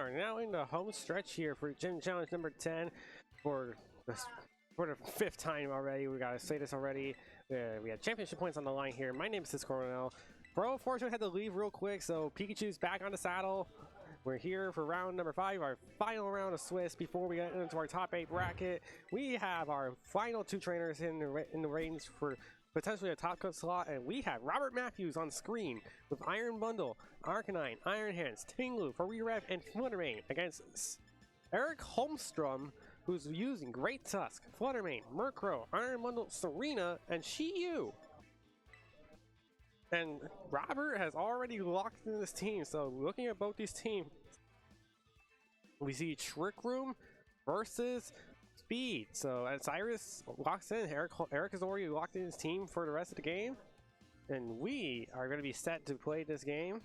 are now in the home stretch here for Gym Challenge number 10 for the 5th time already. We gotta say this already. We had championship points on the line here. My name is Coronel. Bro, fortunately had to leave real quick, so Pikachu's back on the saddle. We're here for round number 5, our final round of Swiss before we get into our top 8 bracket. We have our final 2 trainers in the range for potentially a top cut slot, and we have Robert Matthews on screen with Iron Bundle, Arcanine, Iron Hands, Tinglu, Rev, and Fluttermane against Erik Holmstrom, who's using Great Tusk, Fluttermane, Murkrow, Iron Bundle, Serena, and Shiyu. And Robert has already locked in this team, so looking at both these teams, we see Trick Room versus Speed. So as Cyrus locks in, Erik has already locked in his team for the rest of the game, and we are going to be set to play this game.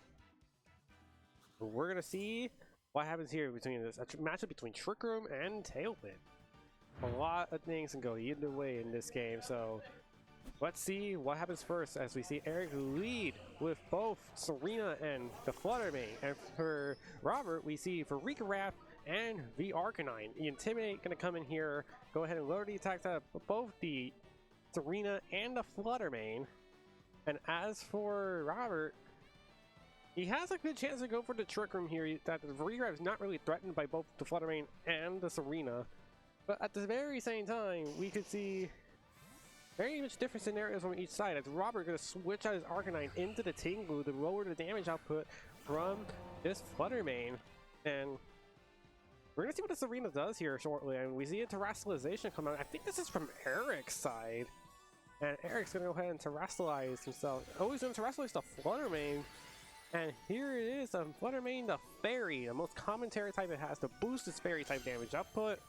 We're going to see what happens here between this matchup between Trick Room and Tailwind. A lot of things can go either way in this game, so let's see what happens first as we see Erik lead with both Serena and the Fluttermane. And for Robert, we see for Regraph and the Arcanine. The Intimidate going to come in here, go ahead and lower the attacks of both the Serena and the Fluttermane. And as for Robert, he has a good chance to go for the Trick Room here, that the Regraph is not really threatened by both the Fluttermane and the Serena. But at the very same time, we could see very much different scenarios on each side, as Robert going to switch out his Arcanine into the Tinglu to lower the damage output from this Fluttermane. And we're going to see what the Serena does here shortly, and we see a Terrestrialization come out. I think this is from Erik's side. And Erik's going to go ahead and Terrestrialize himself. Oh, he's going to Terrestrialize the Fluttermane. And here it is, the Fluttermane, the Fairy, the most common Terra type it has to boost its Fairy type damage output.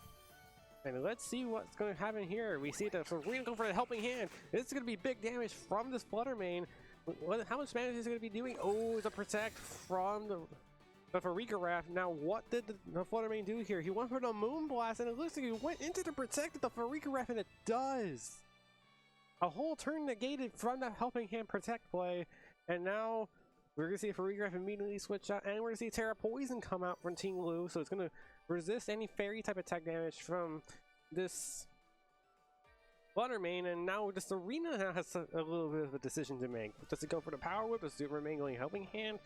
And let's see what's going to happen here. We see that we're going to go for the Helping Hand. This is going to be big damage from this Fluttermane. How much damage is it going to be doing? Oh, it's a Protect from the Regraph. Now, what did the Fluttermane do here? He went for the Moonblast, and it looks like he went into the Protect of the Regraph, and it does. A whole turn negated from that Helping Hand Protect play. And now we're going to see Regraph immediately switch out, and we're going to see Terra Poison come out from Tinglu, so it's going to resist any Fairy type attack damage from this Fluttermane. And now the Serena now has a little bit of a decision to make. Does it go for the Power Whip? Does it remain only Helping Hand?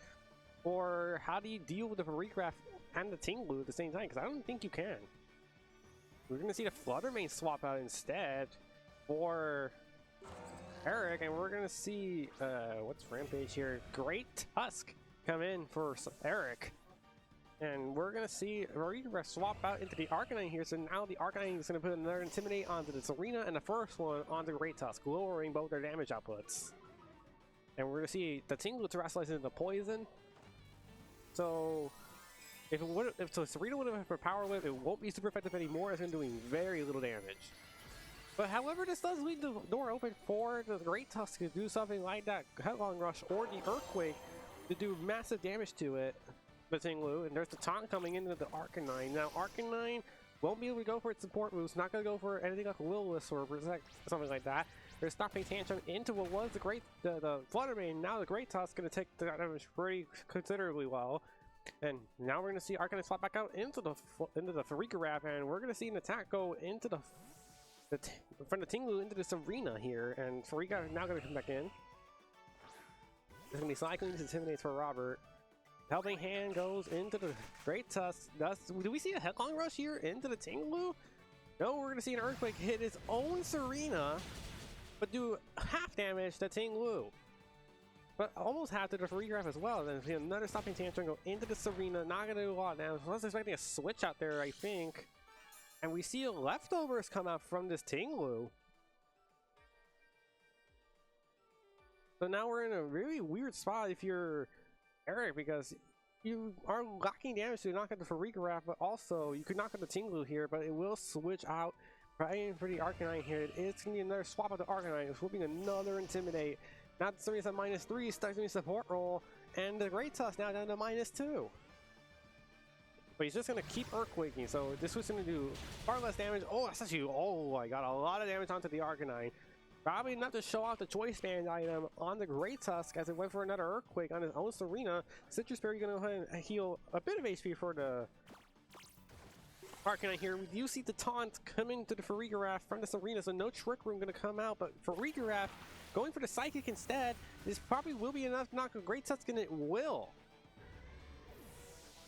Or how do you deal with the Regraph and the Tinglu at the same time? Because I don't think you can. We're going to see the Fluttermane swap out instead for Erik, and we're gonna see what's Rampage here. Great Tusk come in for Erik, and we're gonna see Regraph swap out into the Arcanine here. So now the Arcanine is gonna put another Intimidate onto the Serena, and the first one onto Great Tusk, lowering both their damage outputs. And we're gonna see the Tinglu Terrestrialize into Poison. So if the Serena would have for Power Whip, it won't be super effective anymore. It's been doing very little damage. But however, this does leave the door open for the Great Tusk to do something like that Headlong Rush or the Earthquake to do massive damage to it, the Tinglu. And there's the taunt coming into the Arcanine. Now, Arcanine won't be able to go for its support moves, not going to go for anything like Will-O-Wisp or Protect, something like that. They're stopping Tantrum into what was the Fluttermane. Now the Great Tusk going to take the damage pretty considerably well. And now we're going to see Arcanine swap back out into the Regraph, and we're going to see an attack go into from the Tinglu into the Serena here, and Regraph is now going to come back in. There's going to be Cycling Intimidates for Robert. Helping Hand goes into the Great Tusk. Do we see a Headlong Rush here into the Tinglu? No, we're going to see an Earthquake hit its own Serena, but do half damage to Tinglu. But almost half to the Regraph as well. Then see another Stopping Tantrum go into the Serena. Not going to do a lot of damage. I was expecting a switch out there, I think. And we see leftovers come out from this Tinglu. So now we're in a really weird spot if you're Erik, because you are locking damage to knock out the Regraph, but also you could knock out the Tinglu here, but it will switch out right for the Arcanine here. It's going to be another swap of the Arcanine. It's flipping another Intimidate. Now the Serena's at -3, starts doing support roll, and the Great Tusk now down to -2. But he's just going to keep Earthquaking, so this was going to do far less damage. Oh, that's actually, oh, I got a lot of damage onto the Arcanine. Probably enough to show off the choice band item on the Great Tusk as it went for another Earthquake on his own Serena. Citrus Berry gonna go ahead and heal a bit of HP for the Arcanine here. We do see the taunt coming to the Farigiraf from the Serena, so no Trick Room gonna come out, but Farigiraf going for the Psychic instead. This probably will be enough to knock a Great Tusk, and it will.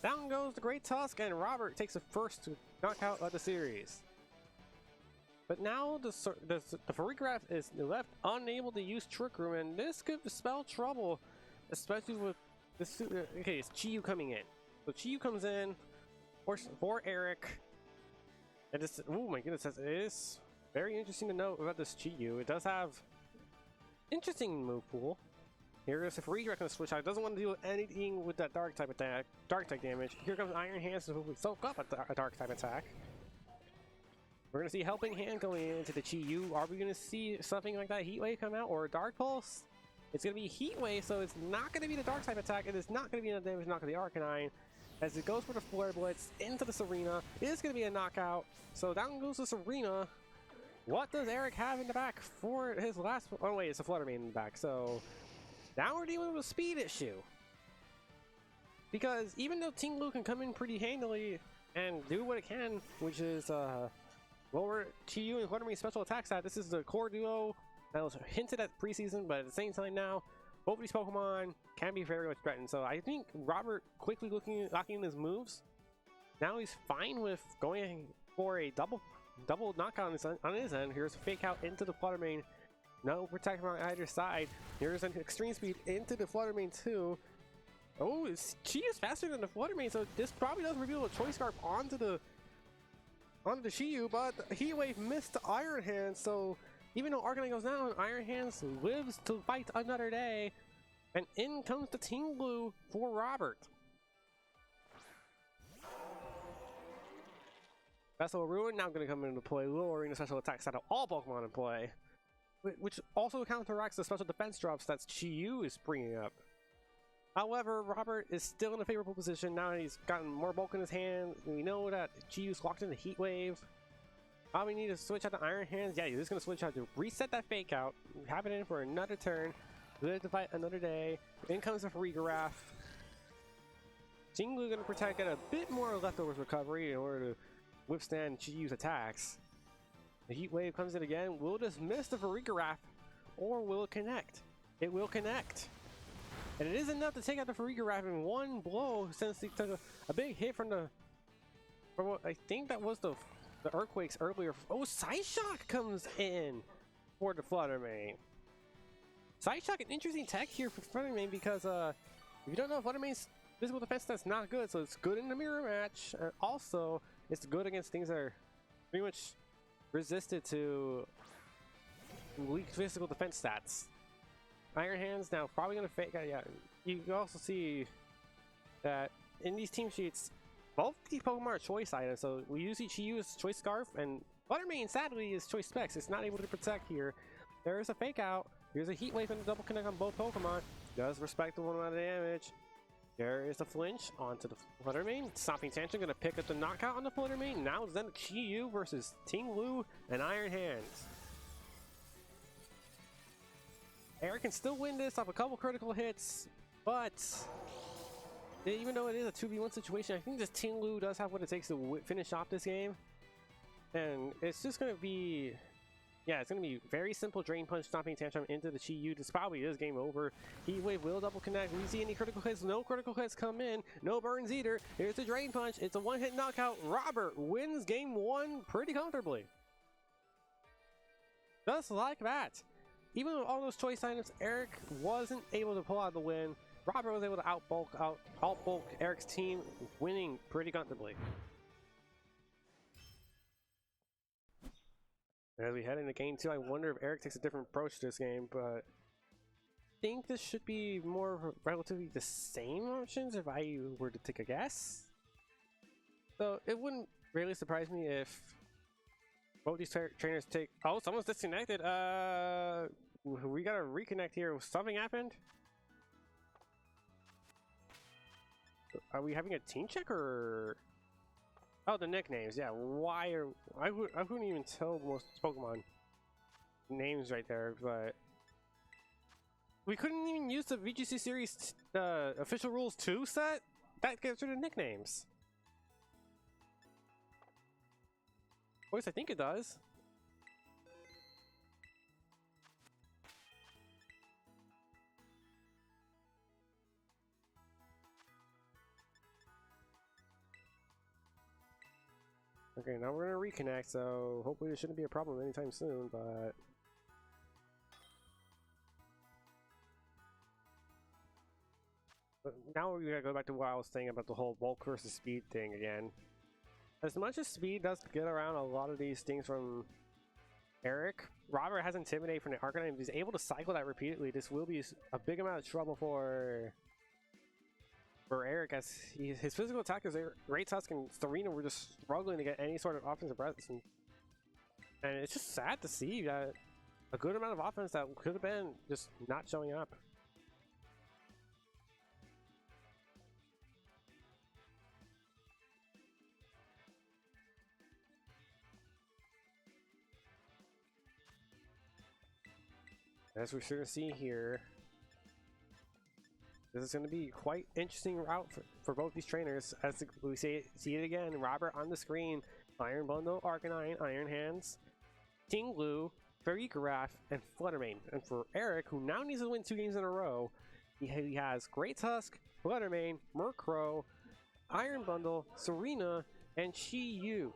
Down goes the Great Tusk, and Robert takes the first knockout of the series. But now the Farigiraf is left unable to use Trick Room, and this could spell trouble, especially with this. Okay, it's Chi-Yu coming in. So Chi-Yu comes in for Erik. And this, oh my goodness, it is very interesting to note about this Chi-Yu. It does have interesting move pool. Here is the Farigiraf gonna switch out. It doesn't want to deal with anything with that dark type attack, dark type damage. Here comes Iron Hands to soak up a dark type attack. We're going to see Helping Hand going into the Chi-Yu. Are we going to see something like that Heat Wave come out, or a Dark Pulse? It's going to be Heat Wave, so it's not going to be the Dark type attack. It is not going to be enough damage to knock the Arcanine. As it goes for the Flare Blitz into the Serena. It is going to be a knockout. So down goes the Serena. What does Erik have in the back for his last? Oh wait, it's a Flutter Mane in the back. So now we're dealing with a speed issue. Because even though Ting Lu can come in pretty handily and do what it can, which is lower Chi-Yu and Flutter Mane special attack stat. This is the core duo that was hinted at preseason, but at the same time now, both of these Pokemon can be very much threatened. So I think Robert quickly locking in his moves. Now he's fine with going for a double knockout on his end. Here's a Fake Out into the Flutter Mane. No protection on either side. Here's an Extreme Speed into the Flutter Mane too. Oh, Chi-Yu's faster than the Flutter Mane, so this probably does reveal a Choice Scarf onto the Chi-Yu, but Heat Wave missed the Iron Hands, so even though Arcanine goes down, Iron Hands lives to fight another day, and in comes the Ting Lu for Robert. Vessel of Ruin now going to come into play, lowering the special attack stat of all Pokemon in play, which also counteracts the special defense drops that Chi-Yu is bringing up. However, Robert is still in a favorable position. Now he's gotten more bulk in his hand. We know that Chi-Yu's locked in the Heat Wave. Probably need to switch out the Iron Hands. Yeah, he's just going to switch out to reset that Fake Out. Have it in for another turn. Live to fight another day. In comes the Farigiraf. Ting Lu going to protect, get a bit more leftovers recovery in order to withstand Chi-Yu's attacks. The Heat Wave comes in again. Will this miss the Farigiraf, or will it connect? It will connect. And it is enough to take out the Farigiraf in one blow, since he took a big hit from what I think that was the Earthquakes earlier. Oh, Psyshock comes in for the Flutter Mane. Psyshock, an interesting tech here for Flutter Mane, because if you don't know, Flutter Mane's physical defense that's not good, so it's good in the mirror match. And also, it's good against things that are pretty much resisted to weak physical defense stats. Iron Hands now probably going to fake. Yeah, you can also see that in these team sheets, both these Pokemon are choice items. So we usually use Choice Scarf, and Flutter Mane sadly is Choice Specs. It's not able to protect here. There is a Fake Out. Here's a Heat Wave and a double connect on both Pokemon. Does respectable amount of damage. There is the flinch onto the Flutter Mane. Stomping Tantrum going to pick up the knockout on the Flutter Mane. Now it's then Chi-Yu versus Ting Lu and Iron Hands. Erik can still win this off a couple critical hits, but even though it is a 2v1 situation, I think this Ting Lu does have what it takes to finish off this game. And it's just going to be, yeah, it's going to be very simple Drain Punch, Stomping Tantrum into the Chi-Yu. This probably is game over. Heat Wave will double connect. We see any critical hits. No critical hits come in. No burns either. Here's the Drain Punch. It's a one-hit knockout. Robert wins game one pretty comfortably. Just like that. Even with all those choice items, Erik wasn't able to pull out the win. Robert was able to outbulk Erik's team, winning pretty comfortably. As we head into game two, I wonder if Erik takes a different approach to this game, but I think this should be more relatively the same options if I were to take a guess. So it wouldn't really surprise me if both these trainers take... Oh, someone's disconnected. We gotta reconnect here. Something happened? Are we having a team check or... Oh, the nicknames. Yeah, why are... I wouldn't even tell most Pokemon. names right there, but we couldn't even use the VGC series official rules 2 set. That gets rid of nicknames. Of course, I think it does. Okay, now we're gonna reconnect, so hopefully there shouldn't be a problem anytime soon, but now we gotta go back to what I was saying about the whole bulk versus speed thing again. As much as speed does get around a lot of these things from Erik, Robert has Intimidate from the Arcanine. If he's able to cycle that repeatedly, this will be a big amount of trouble for Erik, as his physical attackers, Great Tusk and Serena, were just struggling to get any sort of offensive presence. And it's just sad to see that a good amount of offense that could have been just not showing up. As we're going to see here, this is going to be quite interesting route for both these trainers. As we see it again, Robert on the screen, Iron Bundle, Arcanine, Iron Hands, Tinglu, Farigiraf, and Fluttermane. And for Erik, who now needs to win 2 games in a row, he has Great Tusk, Fluttermane, Murkrow, Iron Bundle, Serena, and Chi-Yu.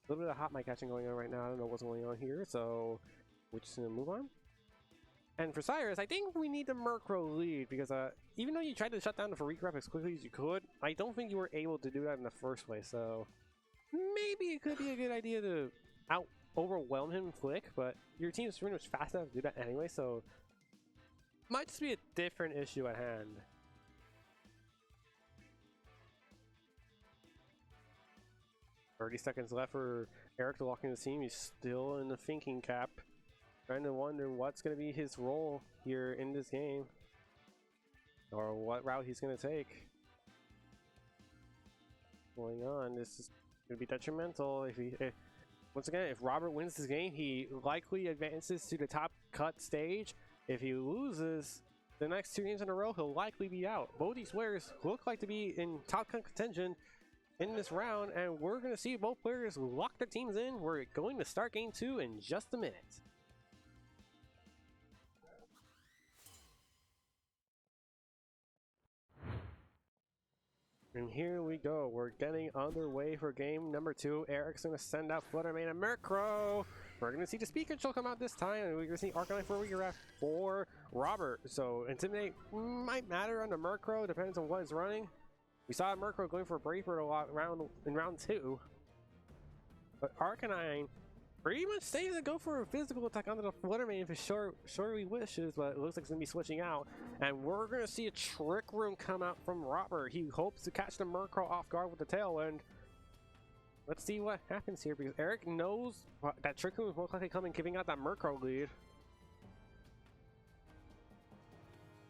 A little bit of hot mic catching going on right now. I don't know what's going on here, so we're just gonna move on. And for Cyrus, I think we need the Murkrow lead, because even though you tried to shut down the Farigiraf as quickly as you could, I don't think you were able to do that in the first place, so maybe it could be a good idea to overwhelm him quick, but your team's pretty much fast enough to do that anyway, so might just be a different issue at hand. "30 seconds left for Erik to lock in the team. He's still in the thinking cap, trying to wonder what's going to be his role here in this game, or what route he's going to take. Going on, this is going to be detrimental. Once again, if Robert wins this game, he likely advances to the top cut stage. If he loses the next 2 games in a row, he'll likely be out. Both these players look like to be in top cut contention in this round, and we're going to see both players lock their teams in. We're going to start game 2 in just a minute. And here we go. We're getting underway for game number 2. Erik's going to send out Fluttermane and Murkrow. We're going to see the speed control come out this time, and we're going to see Arcanine for Farigiraf for Robert. So Intimidate might matter on the Murkrow, depends on what it's running. We saw Murkrow going for Brave Bird a lot in round 2. But Arcanine pretty much stays to go for a physical attack onto the Fluttermane if he surely wishes, but it looks like it's going to be switching out. And we're going to see a Trick Room come out from Robert. He hopes to catch the Murkrow off guard with the Tailwind. Let's see what happens here, because Erik knows that Trick Room is most likely coming, giving out that Murkrow lead.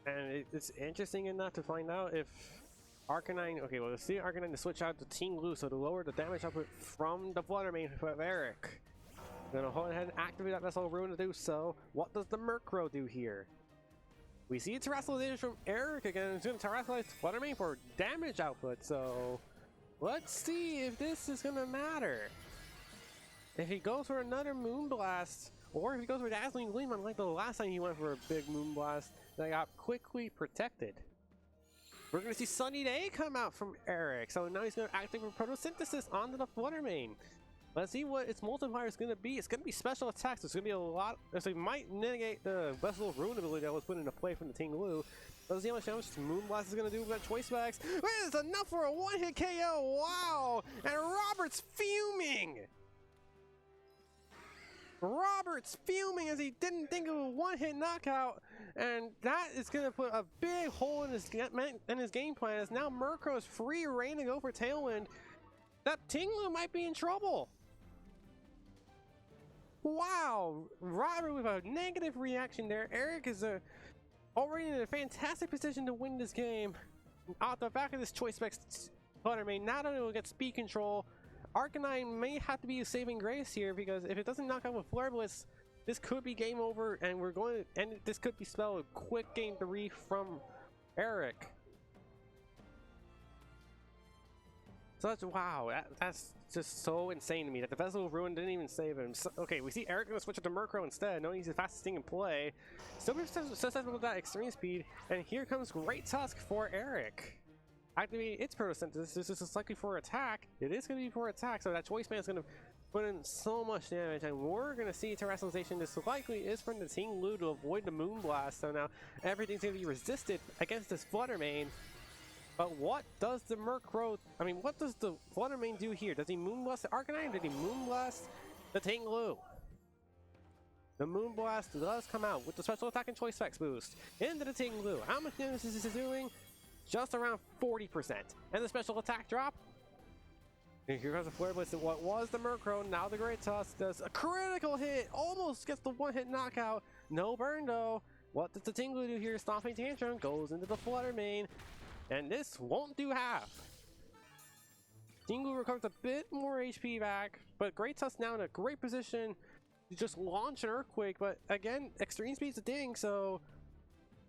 And it's interesting enough to find out if Arcanine, okay, well, let's see Arcanine to switch out to Tinglu, so to lower the damage output from the Fluttermane of Erik. Gonna go ahead and activate that Vessel Ruin to do so. What does the Murkrow do here? We see a Terrestrialization from Erik again. It's going to Terrestrialize Fluttermane for damage output, so let's see if this is gonna matter. If he goes for another Moonblast, or if he goes for Dazzling Gleam, unlike the last time he went for a big Moonblast, that got quickly protected. We're going to see Sunny Day come out from Erik, so now he's going to activate Photosynthesis onto the Fluttermane. Let's see what its multiplier is going to be. It's going to be special attacks. It's going to be a lot. So it might negate the Vessel of Ruin ability that was put into play from the Tinglu. Let's see how much damage Moonblast is going to do with that Choice Specs. It's enough for a one-hit KO. Wow! And Robert's fuming. Robert's fuming as he didn't think of a one-hit knockout, and that is going to put a big hole in his game plan, as now Murkrow is free reign to go for Tailwind. That Tinglu might be in trouble. Wow, Robert with a negative reaction there. Erik is already in a fantastic position to win this game. Off the back of this Choice Specs Fluttermane, not only will get speed control, Arcanine may have to be a saving grace here, because if it doesn't knock out with Flare Blitz, this could be game over, and this could be spelled a quick game 3 from Erik. So that's, wow, that's just so insane to me that the Vessel of Ruin didn't even save him. So, okay, we see Erik gonna switch up to Murkrow instead, knowing he's the fastest thing in play. Still susceptible to that extreme speed, and here comes Great Tusk for Erik. Activating its photosynthesis. This is likely for attack. It is going to be for attack, so that Choice Band is going to put in so much damage, and we're going to see Terrestrialization. This likely is from the Ting Lu to avoid the Moonblast, so now everything's going to be resisted against this Flutter Mane. But what does the Murkrow, what does the Flutter Mane do here? Does he Moonblast the Arcanine? Did he Moonblast the Ting Lu? The Moonblast does come out with the special attack and choice specs boost into the Ting Lu. How much damage is this doing? Just around 40%. And the special attack drop. And here comes the Flare Blitz. What was the Murkrow? Now the Great Tusk does a critical hit. Almost gets the one-hit knockout. No burn though. What does the Ting Lu do here? Stomping Tantrum goes into the Flutter Mane. And this won't do half. Ting Lu recovers a bit more HP back, but Great Tusk now in a great position to just launch an Earthquake. But again, extreme speed's a thing, so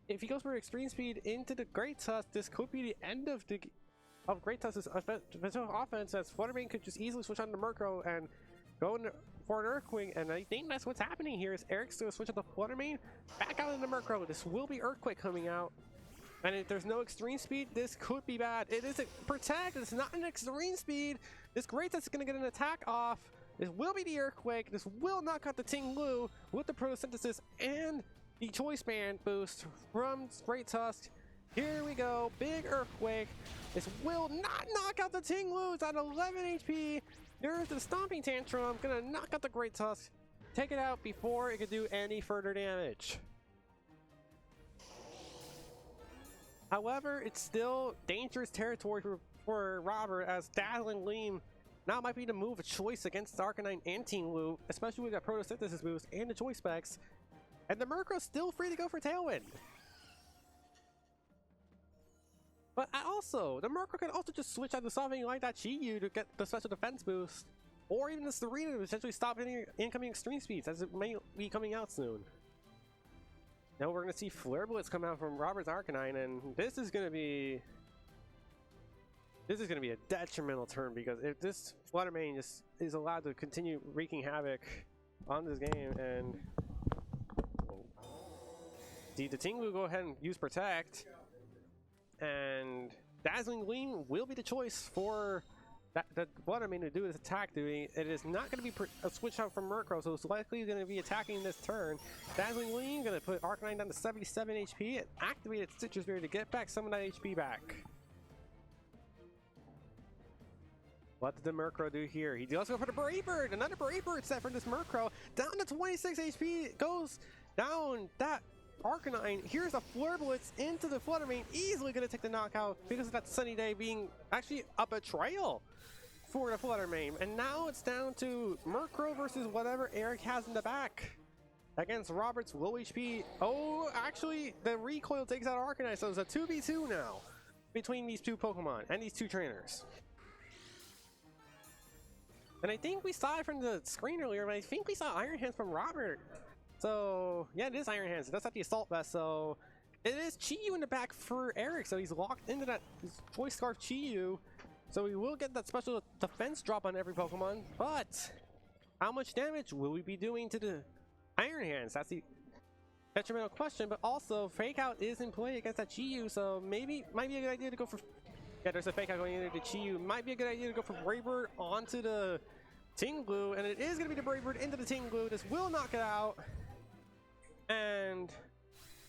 if he goes for extreme speed into the Great Tusk, this could be the end of Great Tusk's offense, as Flutter Mane could just easily switch on to Murkrow and go for an Earthquake. And I think that's what's happening here, is Erik's going to switch on the Flutter Mane back out into Murkrow. This will be Earthquake coming out. And if there's no extreme speed, this could be bad. It is a protect. It's not an extreme speed. This Great Tusk is going to get an attack off. This will be the Earthquake. This will knock out the Ting Lu with the photosynthesis and the Choice Band boost from Great Tusk. Here we go. Big Earthquake. This will not knock out the Ting Lu. It's at 11 HP. There's the Stomping Tantrum. Going to knock out the Great Tusk. Take it out before it can do any further damage. However, it's still dangerous territory for Robert, as Dazzling Gleam now might be the move of choice against Arcanine and Ting Lu, especially with that photosynthesis boost and the choice specs. And the Murkrow's still free to go for Tailwind. But also, the Murkrow can also just switch out to something like that Chi-Yu to get the special defense boost, or even the Serena to essentially stop any incoming extreme speeds, as it may be coming out soon. Now we're going to see Flare Blitz come out from Robert's Arcanine, and this is going to be a detrimental turn, because if this Flutter Mane just is allowed to continue wreaking havoc on this game, and the Ting Lu go ahead and use Protect, and Dazzling Gleam will be the choice for that Flutter Mane to do his attack duty. It is not going to be a switch out from Murkrow, so it's likely going to be attacking this turn. Dazzling Gleam going to put Arcanine down to 77 HP and activate its Citrus Berry to get back some of that HP back. What did the Murkrow do here? He does go for the Brave Bird. Another Brave Bird set for this Murkrow. Down to 26 HP. Goes down that Arcanine. Here's a Flare Blitz into the Flutter Mane. Easily going to take the knockout because of that Sunny Day being actually a betrayal for the Flutter Mane. And now it's down to Murkrow versus whatever Erik has in the back against Robert's low HP. Oh, actually, the recoil takes out Arcanine, so it's a 2v2 now between these two Pokemon and these two trainers. And I think we saw it from the screen earlier, but I think we saw Iron Hands from Robert. So, yeah, it is Iron Hands. That's not the Assault Vest, so it is Chi-Yu in the back for Erik, so he's locked into that Choice Scarf Chi-Yu. So we will get that special defense drop on every Pokemon, but how much damage will we be doing to the Iron Hands? That's the detrimental question, but also Fake Out is in play against that Chi-Yu, so might be a good idea to go for... Yeah, there's a Fake Out going into the Chi-Yu. Might be a good idea to go for Brave Bird onto the Ting Lu, and it is going to be the Brave Bird into the Ting Lu. This will knock it out, and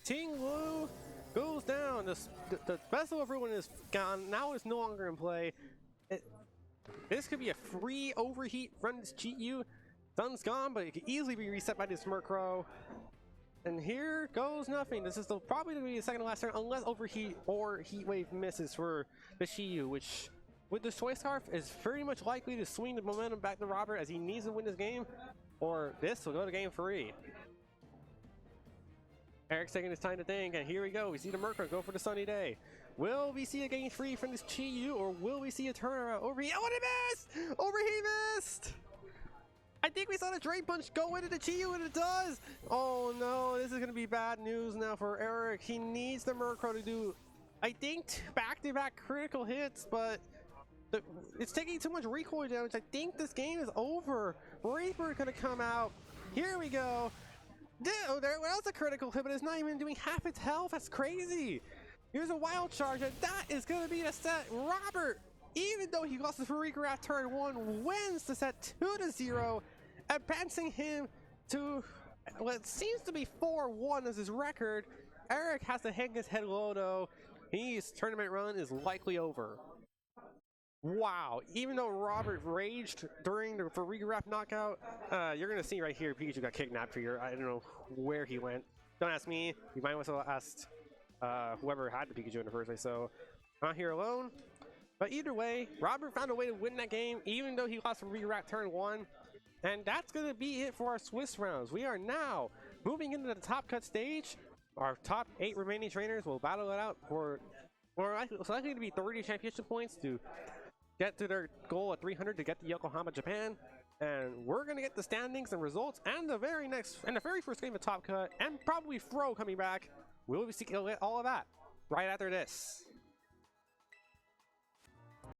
Ting Lu goes down. The Vessel of Ruin is gone. Now it's no longer in play. This could be a free overheat from this Chi-Yu. Sun's gone, but it could easily be reset by this Murkrow. And here goes nothing. This is probably going to be the second to last turn, unless Overheat or Heat Wave misses for the Chi-Yu, which with the Choice Scarf is very much likely to swing the momentum back to Robert, as he needs to win this game, or this will go to game 3. Erik's taking his time to think, and here we go. We see the Mercury go for the sunny day. Will we see a game 3 from this Chi-Yu, or will we see a turnaround? Oh, he missed! He missed! I think we saw the Drain Punch go into the Chi-Yu, and it does! Oh no, this is going to be bad news now for Erik. He needs the Mercury to do, I think, back-to-back critical hits, but it's taking too much recoil damage. I think this game is over. Reaper going to come out. Here we go. Oh, there was a critical hit, but it's not even doing half its health. That's crazy. Here's a wild charge, and that is going to be the set. Robert, even though he lost the Reaper at turn 1, wins the set 2-0, advancing him to what seems to be 4-1 as his record. Erik has to hang his head low, though. His tournament run is likely over. Wow, even though Robert raged during the Farigiraf knockout, you're gonna see right here Pikachu got kidnapped here. I don't know where he went. Don't ask me. You might as well ask whoever had the Pikachu in the first place. So I'm not here alone. But either way, Robert found a way to win that game, even though he lost from Farigiraf turn 1. And that's gonna be it for our Swiss rounds. We are now moving into the top cut stage. Our top 8 remaining trainers will battle it out for it's likely to be 30 championship points to get to their goal at 300 to get to Yokohama, Japan. And we're gonna get the standings and results and the very first game of Top Cut, and probably Fro coming back. We'll be seeing all of that right after this.